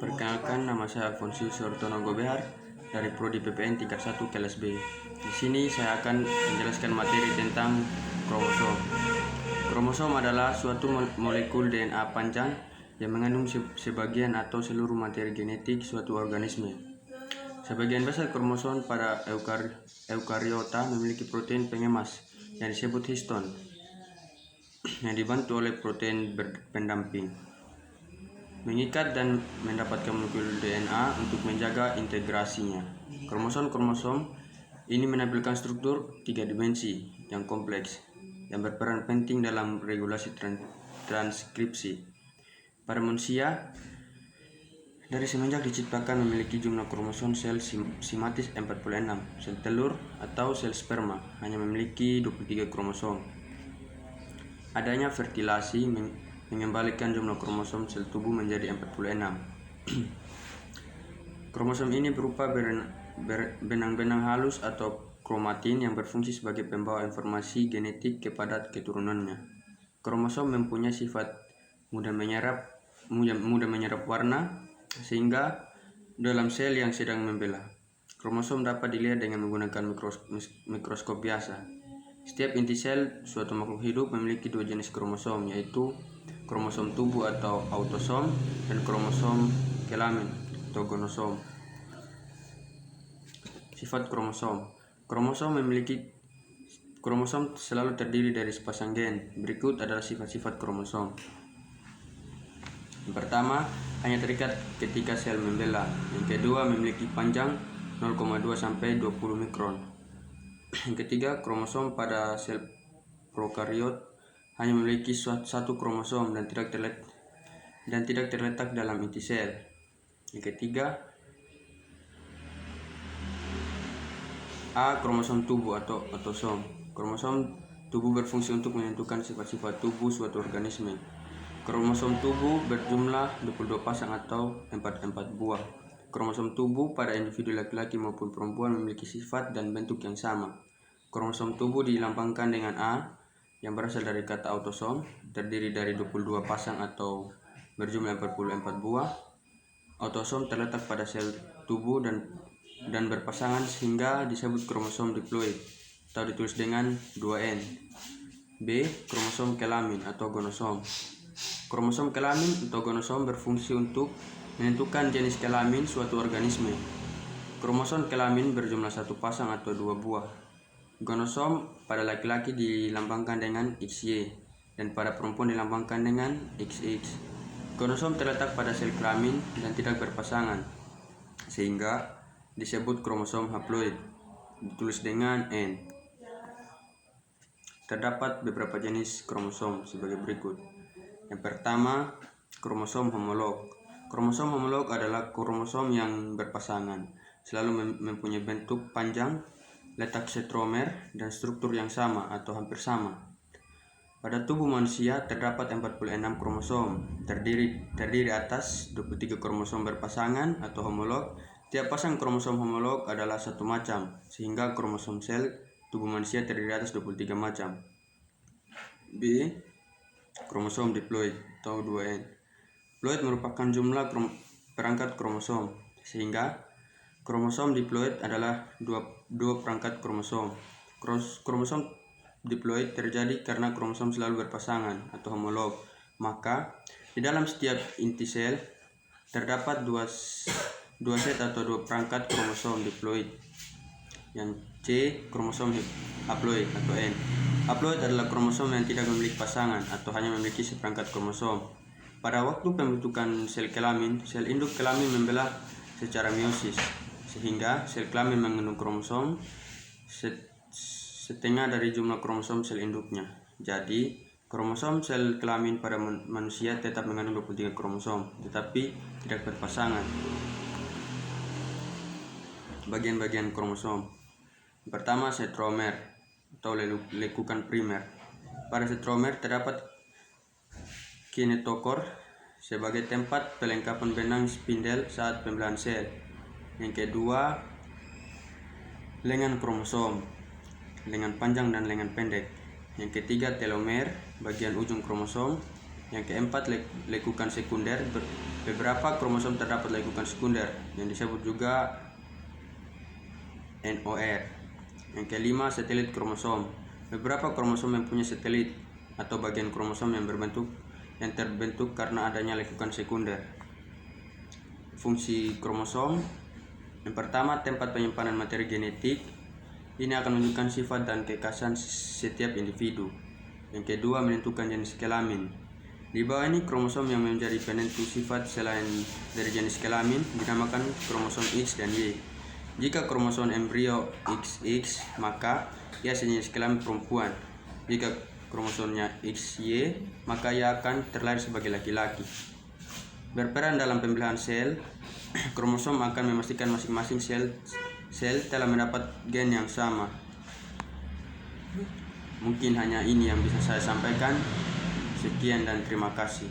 Perkenalkan, nama saya Alfonsius Sortono Gobehar dari Prodi PPN tingkat 1 kelas B. Di sini saya akan menjelaskan materi tentang kromosom. Kromosom adalah suatu molekul DNA panjang yang mengandung sebagian atau seluruh materi genetik suatu organisme. Sebagian besar kromosom pada eukariota memiliki protein pengemas yang disebut histon yang dibantu oleh protein pendamping, mengikat dan mendapatkan molekul DNA untuk menjaga integrasinya. Kromosom ini menampilkan struktur 3 dimensi yang kompleks yang berperan penting dalam regulasi transkripsi. Pada manusia, dari semenjak diciptakan memiliki jumlah kromosom sel simatis 46, sel telur atau sel sperma hanya memiliki 23 kromosom. Adanya fertilasi mengembalikan jumlah kromosom sel tubuh menjadi 46. Kromosom ini berupa benang-benang halus atau kromatin yang berfungsi sebagai pembawa informasi genetik kepada keturunannya. Kromosom mempunyai sifat mudah menyerap warna sehingga dalam sel yang sedang membelah. Kromosom dapat dilihat dengan menggunakan mikroskop biasa. Setiap inti sel suatu makhluk hidup memiliki 2 jenis kromosom, yaitu kromosom tubuh atau autosom dan kromosom kelamin atau gonosom. Sifat kromosom. Kromosom selalu terdiri dari sepasang gen. Berikut adalah sifat-sifat kromosom. Yang pertama, hanya terikat ketika sel membelah. Yang kedua, memiliki panjang 0,2 sampai 20 mikron. Yang ketiga, kromosom pada sel prokariot hanya memiliki satu kromosom dan tidak terletak dalam inti sel. Yang ketiga, A. Kromosom tubuh atau autosom. Kromosom tubuh berfungsi untuk menentukan sifat-sifat tubuh suatu organisme. Kromosom tubuh berjumlah 22 pasang atau 44 buah. Kromosom tubuh pada individu laki-laki maupun perempuan memiliki sifat dan bentuk yang sama. Kromosom tubuh dilambangkan dengan A yang berasal dari kata autosom, terdiri dari 22 pasang atau berjumlah 44 buah. Autosom terletak pada sel tubuh dan berpasangan sehingga disebut kromosom diploid atau ditulis dengan 2N. B. Kromosom kelamin atau gonosom. Kromosom kelamin atau gonosom berfungsi untuk menentukan jenis kelamin suatu organisme. Kromosom kelamin berjumlah 1 pasang atau 2 buah. Gonosom pada laki-laki dilambangkan dengan XY dan pada perempuan dilambangkan dengan XX. Gonosom terletak pada sel kelamin dan tidak berpasangan, sehingga disebut kromosom haploid, ditulis dengan N. Terdapat beberapa jenis kromosom sebagai berikut. Yang pertama, kromosom homolog. Kromosom homolog adalah kromosom yang berpasangan, selalu mempunyai bentuk panjang, letak setromer, dan struktur yang sama atau hampir sama. Pada tubuh manusia terdapat 46 kromosom, terdiri atas 23 kromosom berpasangan atau homolog. Tiap pasang kromosom homolog adalah satu macam, sehingga kromosom sel tubuh manusia terdiri atas 23 macam. B. Kromosom diploid atau 2N. Ploid merupakan jumlah perangkat kromosom, sehingga kromosom diploid adalah dua perangkat kromosom. Kromosom diploid terjadi karena kromosom selalu berpasangan atau homolog. Maka di dalam setiap inti sel terdapat dua set atau 2 perangkat kromosom diploid. Yang C. Kromosom haploid atau N. Haploid adalah kromosom yang tidak memiliki pasangan atau hanya memiliki seperangkat kromosom. Pada waktu pembentukan sel kelamin, sel induk kelamin membelah secara meiosis, sehingga sel kelamin mengandung kromosom setengah dari jumlah kromosom sel induknya. Jadi, kromosom sel kelamin pada manusia tetap mengandung 23 kromosom, tetapi tidak berpasangan. Bagian-bagian kromosom. Pertama, setromer atau lekukan primer. Pada setromer terdapat kinetokor sebagai tempat pelengkapan benang spindel saat pembelahan sel. Yang kedua, lengan kromosom, lengan panjang dan lengan pendek. Yang ketiga, telomer, bagian ujung kromosom. Yang keempat, lekukan sekunder. Beberapa kromosom terdapat lekukan sekunder yang disebut juga NOR. Yang kelima, satelit kromosom. Beberapa kromosom mempunyai satelit atau bagian kromosom yang terbentuk karena adanya lekukan sekunder. Fungsi kromosom. Yang pertama, tempat penyimpanan materi genetik. Ini akan menunjukkan sifat dan kekhasan setiap individu. Yang kedua, menentukan jenis kelamin. Di bawah ini kromosom yang menjadi penentu sifat selain dari jenis kelamin dinamakan kromosom X dan Y. Jika kromosom embrio XX, maka ia sejenis kelamin perempuan. Jika kromosomnya XY, maka ia akan terlahir sebagai laki-laki. Berperan dalam pembelahan sel. Kromosom akan memastikan masing-masing sel telah mendapat gen yang sama. Mungkin hanya ini yang bisa saya sampaikan. Sekian dan terima kasih.